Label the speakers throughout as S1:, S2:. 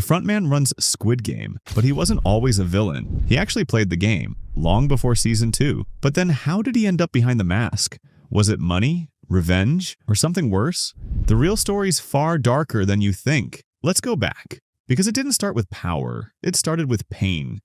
S1: frontman runs Squid Game, but he wasn't always a villain. He actually played the game, long before Season 2. But then how did he end up behind the mask? Was it money, revenge, or something worse? The real story's far darker than you think. Let's go back. Because it didn't start with power, it started with pain.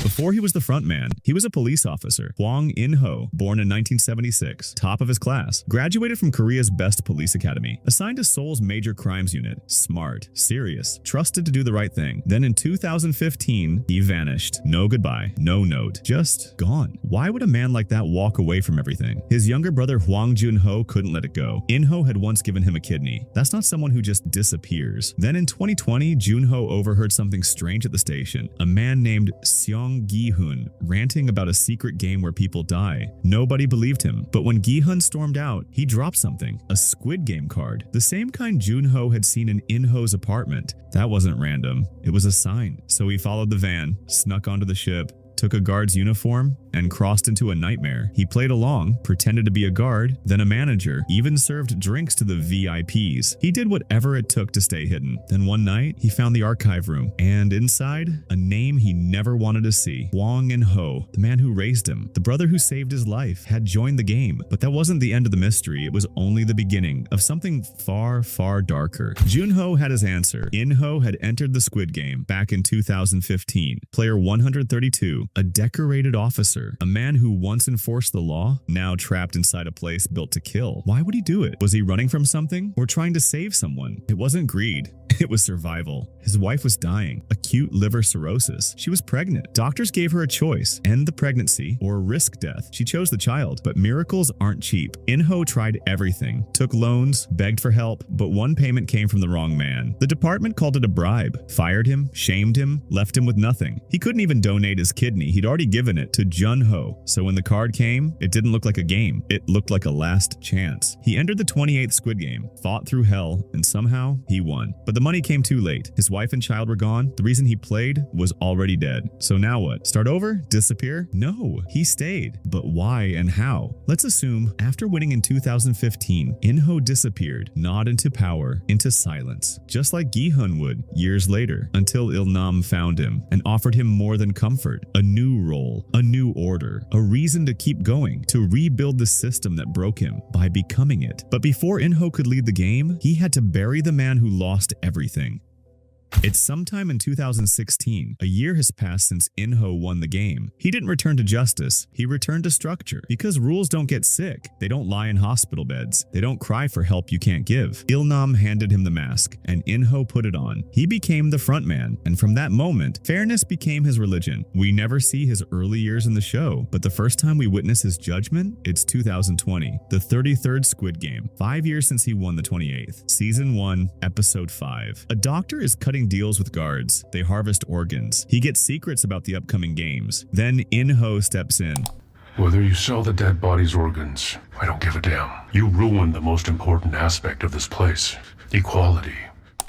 S1: Before he was the frontman, he was a police officer. Hwang In-ho, born in 1976, top of his class, graduated from Korea's best police academy, assigned to Seoul's major crimes unit, smart, serious, trusted to do the right thing. Then in 2015, he vanished. No goodbye, no note, just gone. Why would a man like that walk away from everything? His younger brother Hwang Jun-ho couldn't let it go. In-ho had once given him a kidney. That's not someone who just disappears. Then in 2020, Jun-ho overheard something strange at the station. A man named Gi-hun ranting about a secret game where people die. Nobody believed him, but when Gi-hun stormed out, he dropped something, a Squid Game card, the same kind Jun-ho had seen in In-ho's apartment. That wasn't random, it was a sign. So he followed the van, snuck onto the ship, took a guard's uniform, and crossed into a nightmare. He played along, pretended to be a guard, then a manager, even served drinks to the VIPs. He did whatever it took to stay hidden. Then one night, he found the archive room, and inside, a name he never wanted to see. Hwang In-ho, the man who raised him, the brother who saved his life, had joined the game. But that wasn't the end of the mystery, it was only the beginning of something far, far darker. Jun-ho had his answer. In-ho had entered the Squid Game back in 2015. Player 132, a decorated officer, a man who once enforced the law, now trapped inside a place built to kill. Why would he do it? Was he running from something or trying to save someone? It wasn't greed. It was survival. His wife was dying, acute liver cirrhosis. She was pregnant. Doctors gave her a choice, end the pregnancy or risk death. She chose the child, but miracles aren't cheap. In-ho tried everything, took loans, begged for help, but one payment came from the wrong man. The department called it a bribe, fired him, shamed him, left him with nothing. He couldn't even donate his kidney. He'd already given it to Jun-ho. So when the card came, it didn't look like a game. It looked like a last chance. He entered the 28th Squid Game, fought through hell, and somehow he won. But the money came too late. His wife and child were gone. The reason he played was already dead. So now what? Start over? Disappear? No, he stayed. But why and how? Let's assume after winning in 2015, In-ho disappeared, not into power, into silence, just like Gi-hun would years later, until Il-nam found him and offered him more than comfort, a new role, a new order, a reason to keep going, to rebuild the system that broke him by becoming it. But before In-ho could lead the game, he had to bury the man who lost everything. It's sometime in 2016. A year has passed since In-ho won the game. He didn't return to justice. He returned to structure. Because rules don't get sick. They don't lie in hospital beds. They don't cry for help you can't give. Il-nam handed him the mask, and In-ho put it on. He became the frontman, and from that moment, fairness became his religion. We never see his early years in the show, but the first time we witness his judgment, it's 2020, the 33rd Squid Game. 5 years since he won the 28th. Season 1, Episode 5. A doctor is cutting deals with guards. They harvest organs. He gets secrets about the upcoming games. Then In-ho steps in.
S2: Whether you sell the dead body's organs, I don't give a damn. You ruined the most important aspect of this place. Equality.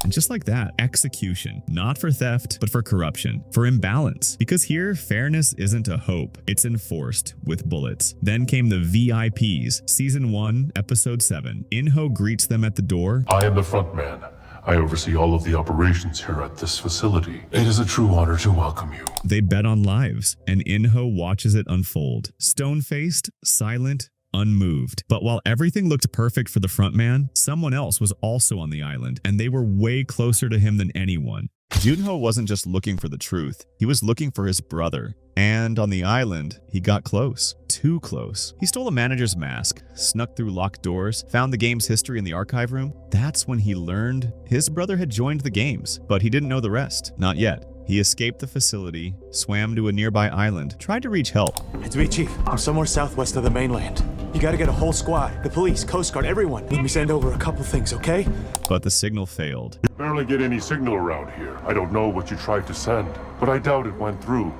S1: And just like that, execution. Not for theft, but for corruption. For imbalance. Because here, fairness isn't a hope. It's enforced with bullets. Then came the VIPs. Season 1, Episode 7. In-ho greets them at the door.
S2: I am the frontman. I oversee all of the operations here at this facility. It is a true honor to welcome you.
S1: They bet on lives, and In-ho watches it unfold. Stone-faced, silent, unmoved. But while everything looked perfect for the frontman, someone else was also on the island, and they were way closer to him than anyone. Jun-ho wasn't just looking for the truth, he was looking for his brother. And on the island, he got close. Too close. He stole a manager's mask, snuck through locked doors, found the game's history in the archive room. That's when he learned his brother had joined the games, but he didn't know the rest. Not yet. He escaped the facility, swam to a nearby island, tried to reach help.
S3: It's me, Chief. I'm somewhere southwest of the mainland. You gotta get a whole squad. The police, Coast Guard, everyone. Let me send over a couple things, okay?
S1: But the signal failed.
S2: Barely get any signal around here. I don't know what you tried to send, but I doubt it went through.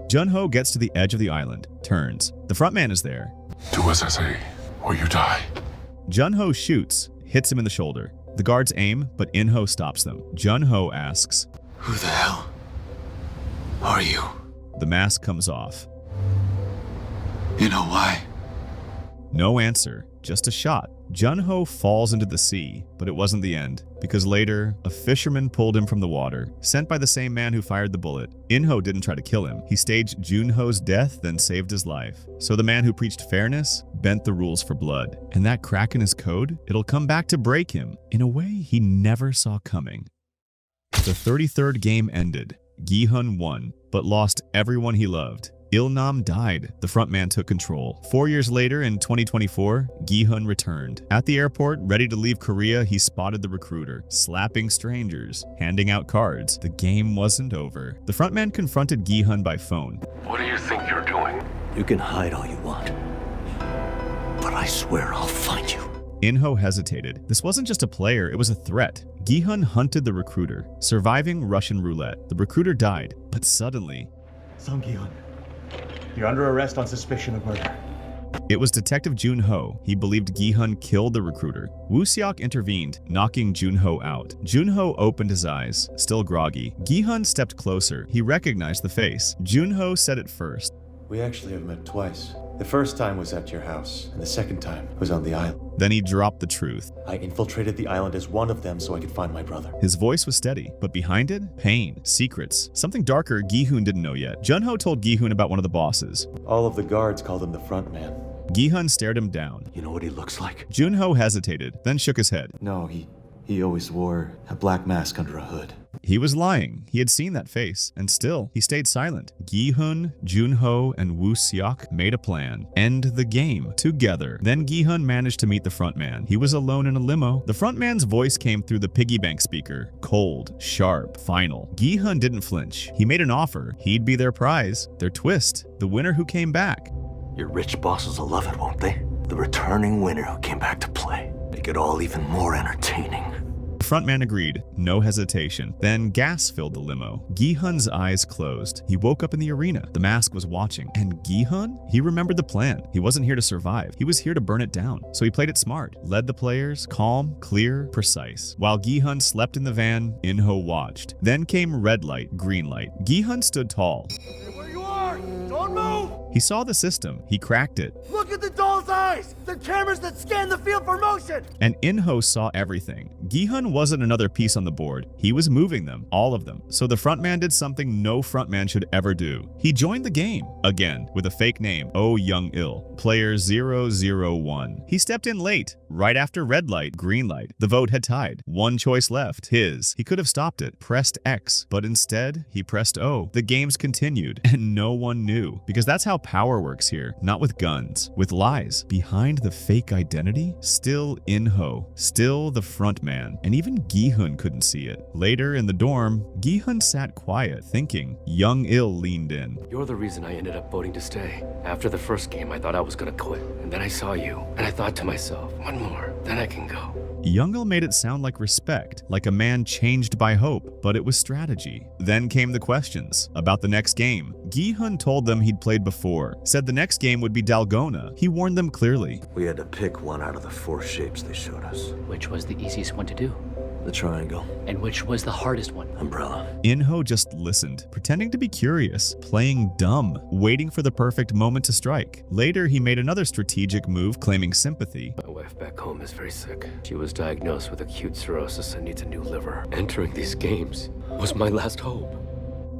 S1: Jun-ho gets to the edge of the island, turns. The frontman is there.
S2: Do as I say, or you die.
S1: Jun-ho shoots, hits him in the shoulder. The guards aim, but In-ho stops them. Jun-ho asks,
S3: Who the hell are you?
S1: The mask comes off.
S3: You know why?
S1: No answer. just a shot. Jun-ho falls into the sea, but it wasn't the end, because later, a fisherman pulled him from the water, sent by the same man who fired the bullet. In-ho didn't try to kill him. He staged Jun-ho's death, then saved his life. So the man who preached fairness bent the rules for blood. And that crack in his code, it'll come back to break him in a way he never saw coming. The 33rd game ended. Gi-hun won, but lost everyone he loved. Il-nam died. The frontman took control. 4 years later, in 2024, Gi-hun returned. At the airport, ready to leave Korea, he spotted the recruiter, slapping strangers, handing out cards. The game wasn't over. The frontman confronted Gi-hun by phone.
S2: What do you think you're doing?
S4: You can hide all you want, but I swear I'll find you.
S1: In-ho hesitated. This wasn't just a player, it was a threat. Gi-hun hunted the recruiter, surviving Russian roulette. The recruiter died, but suddenly,
S3: Sung Gi-hun, you're under arrest on suspicion of murder.
S1: it was Detective Jun-ho. He believed Gi-hun killed the recruiter. Woo-seok intervened, knocking Jun-ho out. Jun-ho opened his eyes, still groggy. Gi-hun stepped closer. He recognized the face. Jun-ho said it first.
S5: We actually have met twice. The first time was at your house, and the second time was on the island.
S1: Then he dropped the truth.
S5: I infiltrated the island as one of them so I could find my brother.
S1: His voice was steady, but behind it, pain, secrets, something darker Gi-hun didn't know yet. Jun-ho told Gi-hun about one of the bosses.
S5: All of the guards called him the frontman.
S1: Gi-hun stared him down.
S4: You know what he looks like?
S1: Jun-ho hesitated, then shook his head.
S5: No, he always wore a black mask under a hood.
S1: He was lying. He had seen that face, and still, he stayed silent. Gi-hun, Jun-ho, and Woo-seok made a plan. End the game together. Then Gi-hun managed to meet the frontman. He was alone in a limo. The frontman's voice came through the piggy bank speaker. Cold, sharp, final. Gi-hun didn't flinch. He made an offer. He'd be their prize, their twist, the winner who came back.
S4: Your rich bosses will love it, won't they? The returning winner who came back to play. Make it all even more entertaining.
S1: The frontman agreed, no hesitation. Then gas filled the limo. Gi-hun's eyes closed. He woke up in the arena. The mask was watching. And Gi-hun? He remembered the plan. He wasn't here to survive. He was here to burn it down. So he played it smart. Led the players, calm, clear, precise. While Gi-hun slept in the van, In-ho watched. Then came red light, green light. Gi-hun stood tall.
S6: Stay where you are! Don't move!
S1: He saw the system. He cracked it.
S6: Look at the doll's eyes! They're cameras that scan the field for motion!
S1: And In-ho saw everything. Gi-hun wasn't another piece on the board. He was moving them, all of them. So the frontman did something no frontman should ever do. He joined the game, again, with a fake name, Oh Young-il, player 001. He stepped in late, right after red light, green light. The vote had tied. One choice left, his. He could have stopped it, pressed X, but instead, he pressed O. The games continued, and no one knew. Because that's how power works here, not with guns, with lies. Behind the fake identity, still In-ho, still the frontman, and even Gi-hun couldn't see it. Later in the dorm, Gi-hun sat quiet, thinking. Young-il leaned in.
S7: You're the reason I ended up voting to stay. After the first game, I thought I was gonna quit. And then I saw you, and I thought to myself, one more, then I can go.
S1: Young-il made it sound like respect, like a man changed by hope, but it was strategy. Then came the questions about the next game. Gi-hun told them he'd played before, said the next game would be Dalgona. He warned them clearly.
S4: We had to pick one out of the 4 shapes they showed us.
S8: Which was the easiest one to do?
S4: The triangle.
S8: And which was the hardest one?
S4: Umbrella.
S1: In-ho just listened, pretending to be curious, playing dumb, waiting for the perfect moment to strike. Later, he made another strategic move, claiming sympathy.
S7: My wife back home is very sick. She was diagnosed with acute cirrhosis and needs a new liver. Entering these games was my last hope.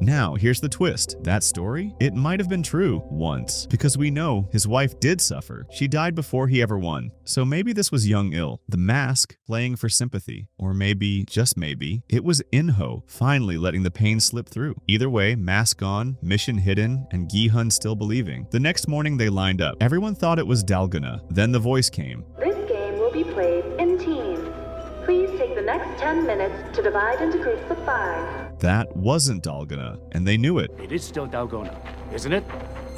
S1: Now, here's the twist. That story? It might have been true once, because we know his wife did suffer. She died before he ever won. So maybe this was Young-il, the mask playing for sympathy. Or maybe, just maybe, it was In-ho finally letting the pain slip through. Either way, mask on, mission hidden, and Gi-hun still believing. The next morning they lined up. Everyone thought it was Dalgona. Then the voice came.
S9: This game will be played in teams. Please take the next 10 minutes to divide into groups of 5.
S1: That wasn't Dalgona, and they knew it.
S8: It is still Dalgona, isn't it?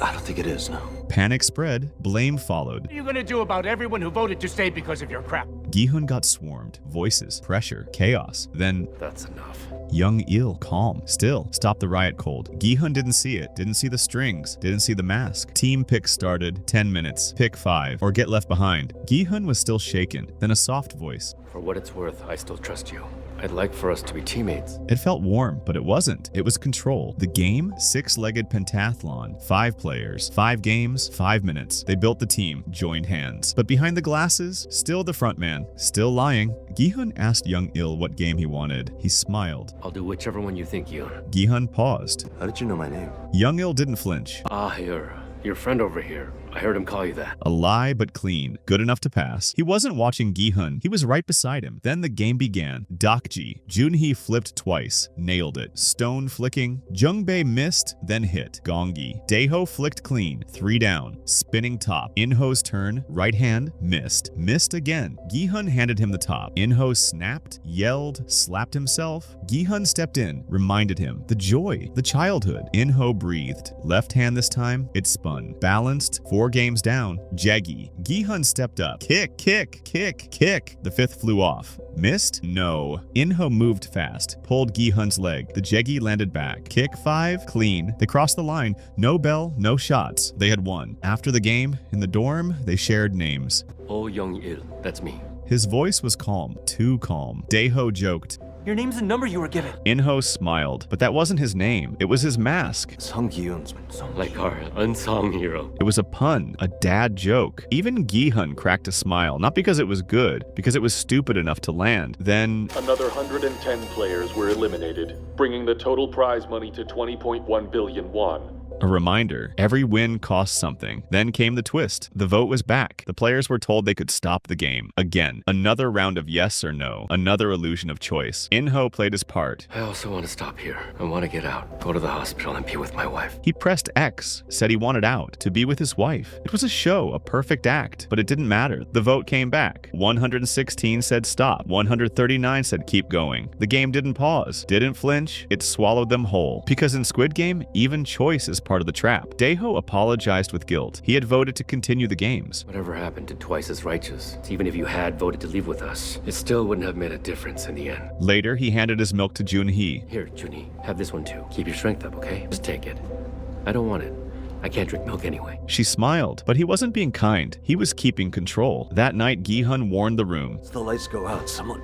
S4: I don't think it is, no.
S1: Panic spread, blame followed.
S6: What are you gonna do about everyone who voted to stay because of your crap?
S1: Gi-hun got swarmed. Voices, pressure, chaos. Then
S7: That's enough.
S1: Young-il, calm, still, stopped the riot cold. Gi-hun didn't see it, didn't see the strings, didn't see the mask. Team pick started, 10 minutes, pick 5, or get left behind. Gi-hun was still shaken, then a soft voice.
S7: For what it's worth, I still trust you. I'd like for us to be teammates.
S1: It felt warm, but it wasn't. It was control. The game, six-legged pentathlon, 5 players, 5 games, 5 minutes. They built the team, joined hands. But behind the glasses, still the frontman, still lying. Gi-hun asked Young-il what game he wanted. He smiled.
S7: I'll do whichever one you think, Yoon.
S1: Gi-hun paused.
S4: How did you know my name?
S1: Young-il didn't flinch.
S7: Your friend over here. I heard him call you that.
S1: A lie, but clean. Good enough to pass. He wasn't watching Gi-hun. He was right beside him. Then the game began. Dokji. Jun-hee flipped twice. Nailed it. Stone flicking. Jung-bae missed, then hit. Gongi. Dae-ho flicked clean. 3 down. Spinning top. In-ho's turn. Right hand. Missed. Missed again. Gi-hun handed him the top. In-ho snapped, yelled, slapped himself. Gi-hun stepped in, reminded him. The joy. The childhood. In-ho breathed. Left hand this time. It spun. Balanced. 4 games down. Jaggi. Gi-hun stepped up. Kick, kick, kick, kick. The 5th flew off. Missed? No. In-ho moved fast. Pulled Gi-hun's leg. The Jaggi landed back. Kick 5. Clean. They crossed the line. No bell, no shots. They had won. After the game, in the dorm, they shared names.
S7: Oh Young-il. That's me.
S1: His voice was calm. Too calm. Dae-ho joked.
S6: Your name's the number you were given.
S1: In-ho smiled, but that wasn't his name. It was his mask.
S4: Sung Gi-hun's
S7: Like our unsung hero.
S1: It was a pun, a dad joke. Even Gi-hun cracked a smile, not because it was good, because it was stupid enough to land. Then
S10: another 110 players were eliminated, bringing the total prize money to 20.1 billion won.
S1: a reminder, every win costs something. Then came the twist. The vote was back. The players were told they could stop the game. Again, another round of yes or no, another illusion of choice. In-ho played his part.
S7: I also want to stop here. I want to get out, go to the hospital and be with my wife.
S1: He pressed X, said he wanted out, to be with his wife. It was a show, a perfect act, but it didn't matter. The vote came back. 116 said stop. 139 said keep going. The game didn't pause, didn't flinch, it swallowed them whole. Because in Squid Game, even choice is part of the trap. Dae-ho apologized with guilt. He had voted to continue the games.
S7: Whatever happened to twice as righteous? Even if you had voted to leave with us, it still wouldn't have made a difference in the end.
S1: Later, he handed his milk to Jun-hee.
S7: Here, Jun-hee, have this one too. Keep your strength up, okay? Just take it. I don't want it. I can't drink milk anyway.
S1: She smiled, but he wasn't being kind. He was keeping control. That night, Gi-hun warned the room.
S4: As the lights go out, someone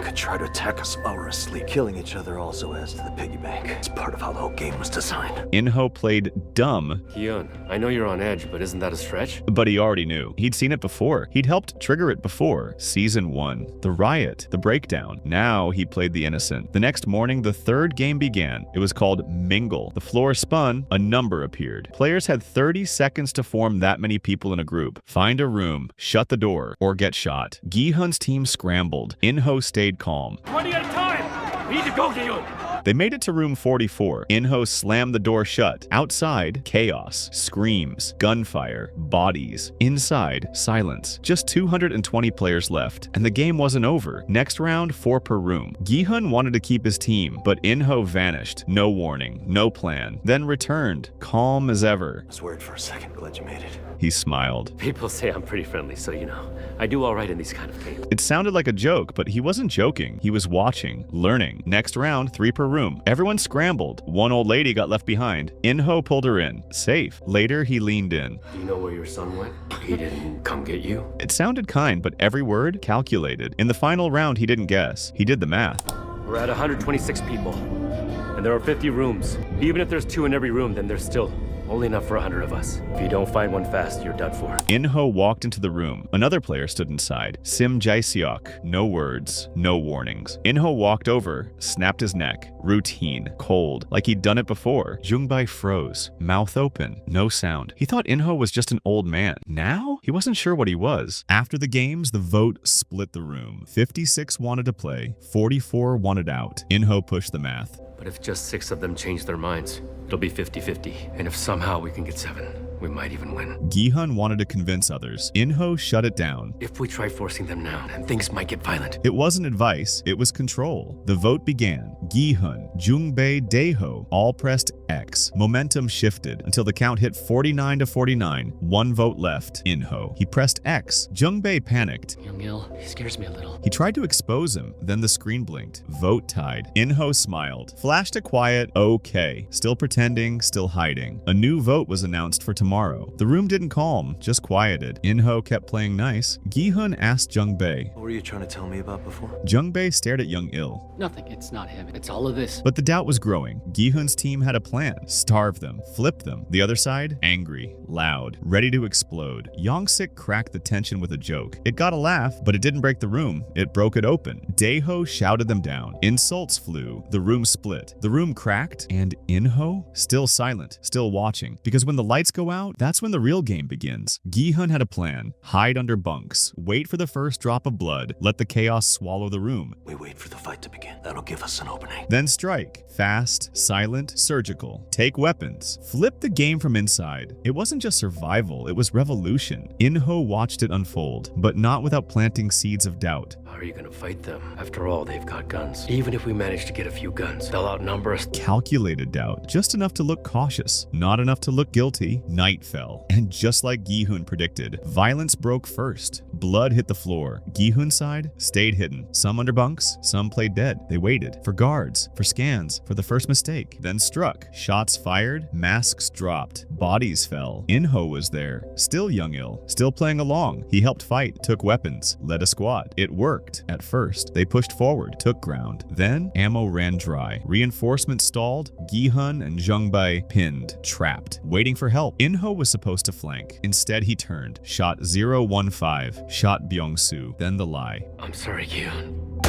S4: could try to attack us while we're asleep. Killing each other also adds to the piggy bank. It's part of how the whole game was designed.
S1: In-ho played dumb.
S7: Hyun, I know you're on edge, but isn't that a stretch?
S1: But he already knew. He'd seen it before. He'd helped trigger it before. Season 1. The riot. The breakdown. Now he played the innocent. The next morning, the third game began. It was called Mingle. The floor spun. A number appeared. Players had 30 seconds to form that many people in a group. Find a room, shut the door, or get shot. Gi-hun's team scrambled. In-ho stayed calm.
S10: 20 at a time! We need to go, Gi-hun!
S1: They made it to room 44. In-ho slammed the door shut. Outside, chaos, screams, gunfire, bodies. Inside, silence. Just 220 players left, and the game wasn't over. Next round, 4 per room. Gi-hun wanted to keep his team, but In-ho vanished. No warning, no plan. Then returned, calm as ever.
S4: I was worried for a second. Glad you made it.
S1: He smiled.
S7: People say I'm pretty friendly, so you know, I do all right in these kind of games.
S1: It sounded like a joke, but he wasn't joking. He was watching, learning. Next round, 3 per room. Everyone scrambled. One old lady got left behind. In-ho pulled her in. Safe. Later, he leaned in.
S7: Do you know where your son went? He didn't come get you?
S1: It sounded kind, but every word calculated. In the final round, he didn't guess. He did the math.
S7: We're at 126 people, and there are 50 rooms. Even if there's 2 in every room, then there's still only enough for 100 of us. If you don't find one fast, you're done for.
S1: In-ho walked into the room. Another player stood inside. Sim Jae-seok. No words, no warnings. In-ho walked over, snapped his neck. Routine. Cold. Like he'd done it before. Jung-bae froze. Mouth open. No sound. He thought In-ho was just an old man. Now? He wasn't sure what he was. After the games, the vote split the room. 56 wanted to play. 44 wanted out. In-ho pushed the math.
S7: But if just 6 of them change their minds, it'll be 50-50. And if somehow we can get 7, we might even win.
S1: Gi-hun wanted to convince others. In-ho shut it down.
S7: If we try forcing them now, then things might get violent.
S1: It wasn't advice, it was control. The vote began. Gi-hun, Jung-bae, Dae-ho all pressed X. Momentum shifted until the count hit 49 to 49. One vote left. In-ho. He pressed X. Jung-bae panicked.
S8: Young-il, he scares me a little.
S1: He tried to expose him, then the screen blinked. Vote tied. In-ho smiled. Flashed a quiet, okay. Still pretending, still hiding. A new vote was announced for tomorrow. The room didn't calm, just quieted. In-ho kept playing nice. Gi-hun asked Jung-bae.
S4: What were you trying to tell me about before?
S1: Jung-bae stared at Young-il.
S8: Nothing, it's not him. It's all of this.
S1: But the doubt was growing. Gi-hun's team had a plan. Starve them. Flip them. The other side? Angry. Loud. Ready to explode. Young-sik cracked the tension with a joke. It got a laugh, but it didn't break the room. It broke it open. Dae-ho shouted them down. Insults flew. The room split. The room cracked. And In-ho? Still silent. Still watching. Because when the lights go out, that's when the real game begins. Gi-hun had a plan. Hide under bunks. Wait for the first drop of blood. Let the chaos swallow the room.
S4: We wait for the fight to begin. That'll give us an opening.
S1: Then strike. Fast, silent, surgical. Take weapons. Flip the game from inside. It wasn't just survival, it was revolution. In-ho watched it unfold, but not without planting seeds of doubt.
S7: How are you gonna fight them? After all, they've got guns. Even if we manage to get a few guns, they'll outnumber us.
S1: Calculated doubt, just enough to look cautious, not enough to look guilty. Night fell, and just like Gi-hun predicted, violence broke first. Blood hit the floor. Gi-hun's side stayed hidden. Some under bunks, some played dead. They waited for guards, for scans, for the first mistake. Then struck. Shots fired, masks dropped, bodies fell. In-ho was there, still Young-il, still playing along. He helped fight, took weapons, led a squad. It worked. At first, they pushed forward, took ground. Then, ammo ran dry. Reinforcements stalled. Gi-hun and Jung-bae pinned, trapped, waiting for help. In-ho was supposed to flank. Instead, he turned, shot 015, shot Byung-soo, then the lie.
S7: I'm sorry, Gi-hun.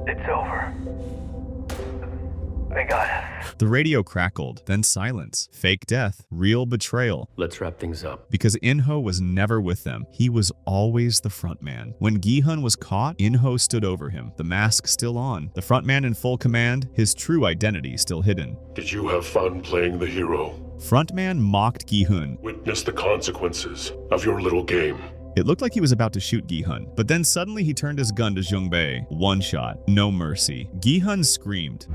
S6: It's over. They got us.
S1: The radio crackled, then silence. Fake death, real betrayal.
S7: Let's wrap things up.
S1: Because In-ho was never with them. He was always the frontman. When Gi-hun was caught, In-ho stood over him, the mask still on, the frontman in full command, his true identity still hidden.
S2: Did you have fun playing the hero?
S1: Frontman mocked Gi-hun.
S2: Witness the consequences of your little game.
S1: It looked like he was about to shoot Gi-hun, but then suddenly he turned his gun to Jung-bae. One shot, no mercy. Gi-hun screamed.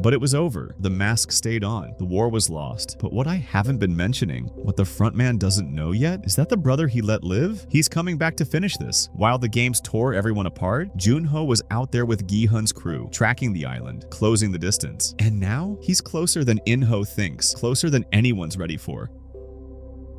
S1: But it was over. The mask stayed on. The war was lost. But what I haven't been mentioning, what the frontman doesn't know yet, is that the brother he let live, he's coming back to finish this. While the games tore everyone apart, Jun-ho was out there with Gi-hun's crew, tracking the island, closing the distance. And now, he's closer than In-ho thinks, closer than anyone's ready for.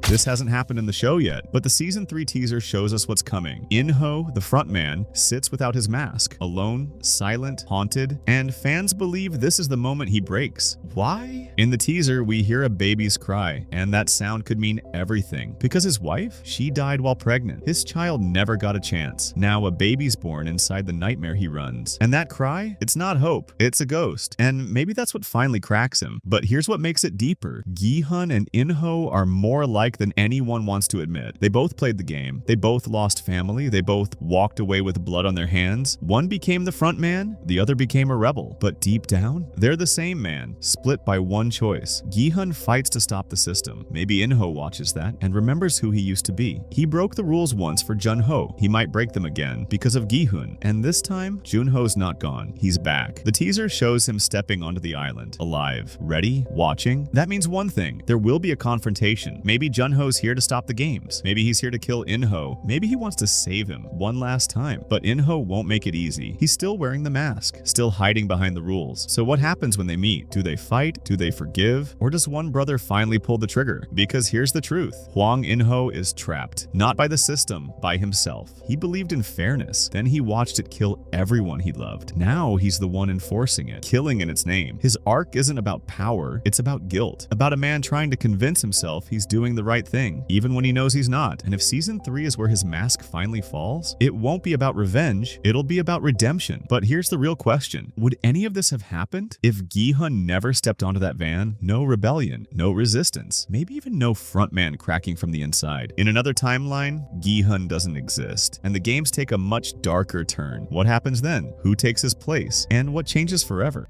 S1: This hasn't happened in the show yet, but the Season 3 teaser shows us what's coming. In-ho, the frontman, sits without his mask, alone, silent, haunted, and fans believe this is the moment he breaks. Why? In the teaser, we hear a baby's cry, and that sound could mean everything. Because his wife, she died while pregnant. His child never got a chance. Now a baby's born inside the nightmare he runs. And that cry? It's not hope, it's a ghost. And maybe that's what finally cracks him. But here's what makes it deeper. Gi-hun and In-ho are more alike than anyone wants to admit. They both played the game. They both lost family. They both walked away with blood on their hands. One became the front man, the other became a rebel. But deep down, they're the same man, split by one choice. Gi-hun fights to stop the system. Maybe In-ho watches that and remembers who he used to be. He broke the rules once for Jun-ho. He might break them again because of Gi-hun. And this time, Jun-ho's not gone. He's back. The teaser shows him stepping onto the island, alive, ready, watching. That means one thing. There will be a confrontation. Maybe Jun-ho's here to stop the games. Maybe he's here to kill In-ho. Maybe he wants to save him one last time. But In-ho won't make it easy. He's still wearing the mask, still hiding behind the rules. So what happens when they meet? Do they fight? Do they forgive? Or does one brother finally pull the trigger? Because here's the truth. Hwang In-ho is trapped. Not by the system, by himself. He believed in fairness. Then he watched it kill everyone he loved. Now he's the one enforcing it, killing in its name. His arc isn't about power, it's about guilt. About a man trying to convince himself he's doing the right thing, even when he knows he's not. And if Season 3 is where his mask finally falls, it won't be about revenge, it'll be about redemption. But here's the real question. Would any of this have happened if Gi-hun never stepped onto that van? No rebellion, no resistance, maybe even no frontman cracking from the inside. In another timeline, Gi-hun doesn't exist, and the games take a much darker turn. What happens then? Who takes his place? And what changes forever?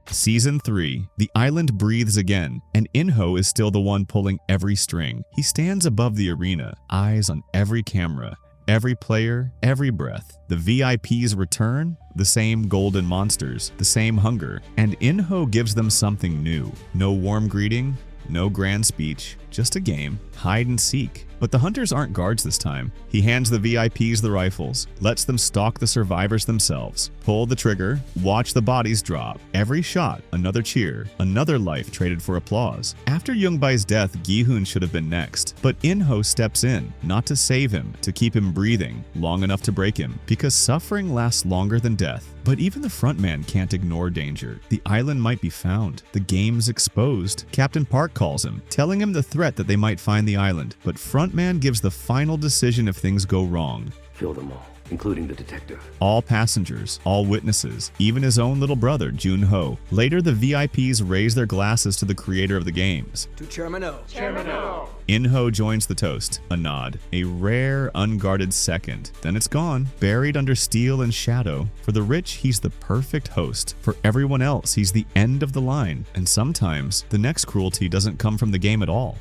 S1: Season 3. The island breathes again, and In-ho is still the one pulling every string. He stands above the arena, eyes on every camera, every player, every breath. The VIPs return, the same golden monsters, the same hunger, and In-ho gives them something new. No warm greeting, no grand speech, just a game, hide and seek. But the hunters aren't guards this time. He hands the VIPs the rifles, lets them stalk the survivors themselves, pull the trigger, watch the bodies drop. Every shot, another cheer, another life traded for applause. After Yoongbai's death, Gi-hoon should have been next, but In-ho steps in, not to save him, to keep him breathing, long enough to break him, because suffering lasts longer than death. But even the frontman can't ignore danger. The island might be found. The game's exposed. Captain Park calls him, telling him the threat that they might find the island, but frontman gives the final decision if things go wrong.
S7: Kill them all, including the detective.
S1: All passengers, all witnesses, even his own little brother, Jun-ho. Later, the VIPs raise their glasses to the creator of the games.
S6: To Chairman O.
S8: Chairman O.
S1: In-ho joins the toast, a nod, a rare, unguarded second. Then it's gone, buried under steel and shadow. For the rich, he's the perfect host. For everyone else, he's the end of the line. And sometimes, the next cruelty doesn't come from the game at all.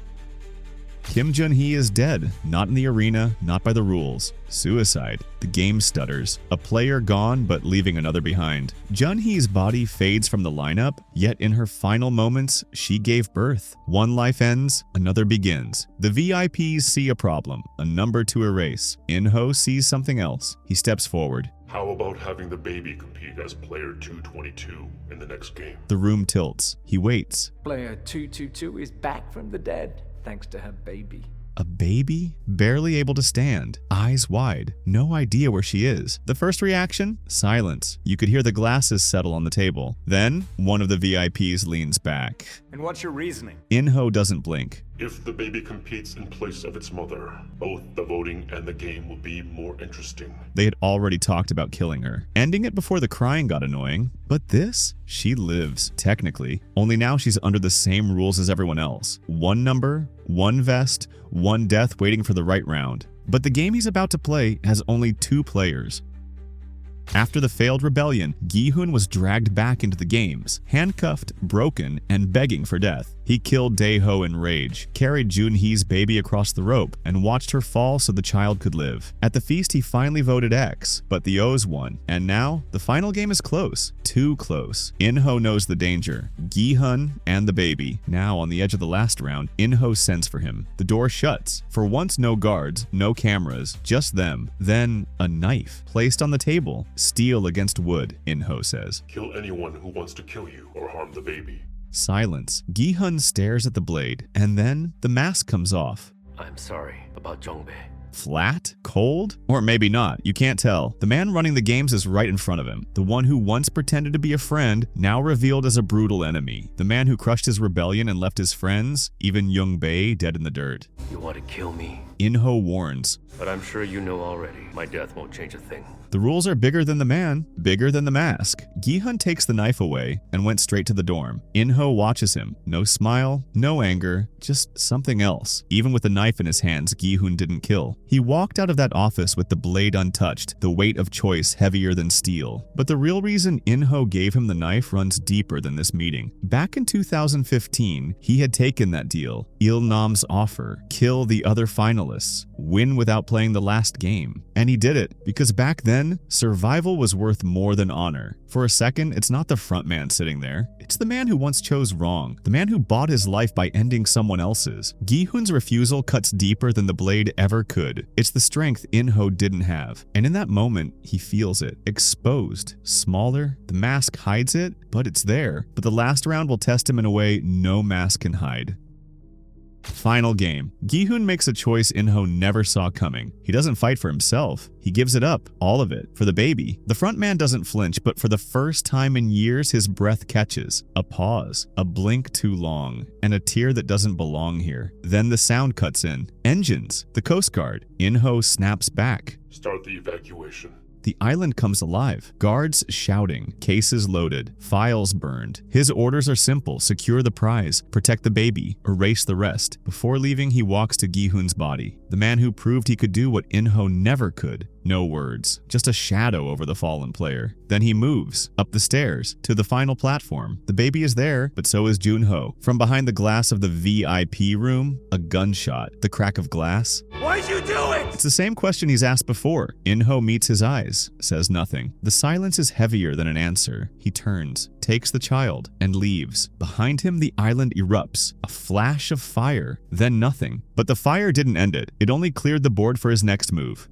S1: Kim Jun-hee is dead, not in the arena, not by the rules. Suicide. The game stutters. A player gone, but leaving another behind. Jun-hee's body fades from the lineup, yet in her final moments, she gave birth. One life ends, another begins. The VIPs see a problem, a number to erase. In-ho sees something else. He steps forward.
S2: How about having the baby compete as player 222 in the next game?
S1: The room tilts. He waits.
S6: Player 222 is back from the dead, thanks to her baby.
S1: A baby? Barely able to stand, eyes wide, no idea where she is. The first reaction? Silence. You could hear the glasses settle on the table. Then, one of the VIPs leans back.
S6: And what's your reasoning?
S1: In-ho doesn't blink.
S2: If the baby competes in place of its mother, both the voting and the game will be more interesting.
S1: They had already talked about killing her, ending it before the crying got annoying. But this? She lives, technically. Only now she's under the same rules as everyone else. One number, one vest, one death waiting for the right round. But the game he's about to play has only 2 players. After the failed rebellion, Gi-hoon was dragged back into the games, handcuffed, broken, and begging for death. He killed Dae-ho in rage, carried Jun-hee's baby across the rope, and watched her fall so the child could live. At the feast, he finally voted X, but the O's won. And now, the final game is close. Too close. In-ho knows the danger. Gi-hoon and the baby. Now, on the edge of the last round, In-ho sends for him. The door shuts. For once, no guards, no cameras, just them. Then, a knife, placed on the table. Steel against wood, In-ho says.
S2: Kill anyone who wants to kill you or harm the baby.
S1: Silence. Gi-hoon stares at the blade, and then the mask comes off.
S7: I'm sorry about Jongbae.
S1: Flat? Cold? Or maybe not, you can't tell. The man running the games is right in front of him. The one who once pretended to be a friend, now revealed as a brutal enemy. The man who crushed his rebellion and left his friends, even Yoongbei, dead in the dirt.
S7: You want to kill me?
S1: In-ho warns.
S7: But I'm sure you know already. My death won't change a thing.
S1: The rules are bigger than the man, bigger than the mask. Gi-hoon takes the knife away and went straight to the dorm. In-ho watches him. No smile, no anger, just something else. Even with the knife in his hands, Gi-hoon didn't kill. He walked out of that office with the blade untouched, the weight of choice heavier than steel. But the real reason In-ho gave him the knife runs deeper than this meeting. Back in 2015, he had taken that deal. Il-nam's offer, kill the other finalists, win without playing the last game. And he did it, because back then, survival was worth more than honor. For a second, it's not the frontman sitting there. It's the man who once chose wrong, the man who bought his life by ending someone else's. Gi-hoon's refusal cuts deeper than the blade ever could. It's the strength In-ho didn't have. And in that moment, he feels it. Exposed. Smaller. The mask hides it, but it's there. But the last round will test him in a way no mask can hide. Final game. Gi-hoon makes a choice In-ho never saw coming. He doesn't fight for himself. He gives it up, all of it, for the baby. The frontman doesn't flinch, but for the first time in years, his breath catches. A pause, a blink too long, and a tear that doesn't belong here. Then the sound cuts in. Engines, the Coast Guard. In-ho snaps back.
S2: Start the evacuation.
S1: The island comes alive. Guards shouting, cases loaded, files burned. His orders are simple: secure the prize, protect the baby, erase the rest. Before leaving, he walks to Gi-hoon's body. The man who proved he could do what In-ho never could. No words, just a shadow over the fallen player. Then he moves, up the stairs, to the final platform. The baby is there, but so is Jun-ho. From behind the glass of the VIP room, a gunshot, the crack of glass.
S6: Why'd you do it?
S1: It's the same question he's asked before. In-ho meets his eyes, says nothing. The silence is heavier than an answer. He turns, takes the child, and leaves. Behind him, the island erupts. A flash of fire, then nothing. But the fire didn't end it. It only cleared the board for his next move.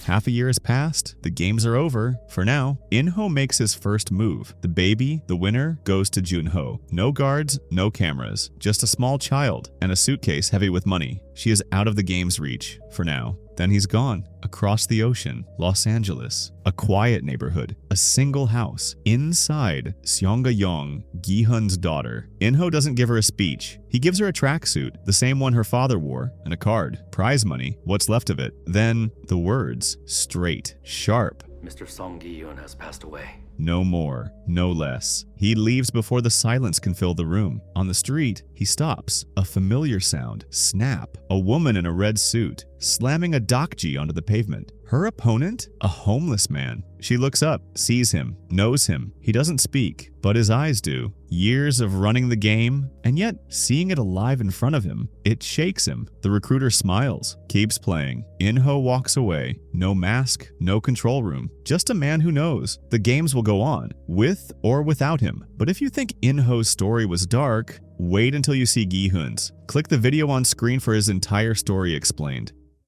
S1: Half a year has passed. The games are over. For now, In-ho makes his first move. The baby, the winner, goes to Jun-ho. No guards, no cameras. Just a small child and a suitcase heavy with money. She is out of the game's reach. For now. Then he's gone. Across the ocean, Los Angeles. A quiet neighborhood. A single house. Inside, Seong-ga-yong, Gi-hun's daughter. In-ho doesn't give her a speech. He gives her a tracksuit, the same one her father wore, and a card. Prize money, what's left of it. Then, the words. Straight. Sharp.
S7: Mr. Song Gi-hun has passed away.
S1: No more, no less. He leaves before the silence can fill the room. On the street, he stops. A familiar sound. Snap. A woman in a red suit, slamming a dokji onto the pavement. Her opponent? A homeless man. She looks up, sees him, knows him. He doesn't speak, but his eyes do. Years of running the game, and yet seeing it alive in front of him, it shakes him. The recruiter smiles, keeps playing. In-ho walks away. No mask, no control room. Just a man who knows. The games will go on, with or without him. But if you think In-ho's story was dark, wait until you see Gi-hun's. Click the video on screen for his entire story explained.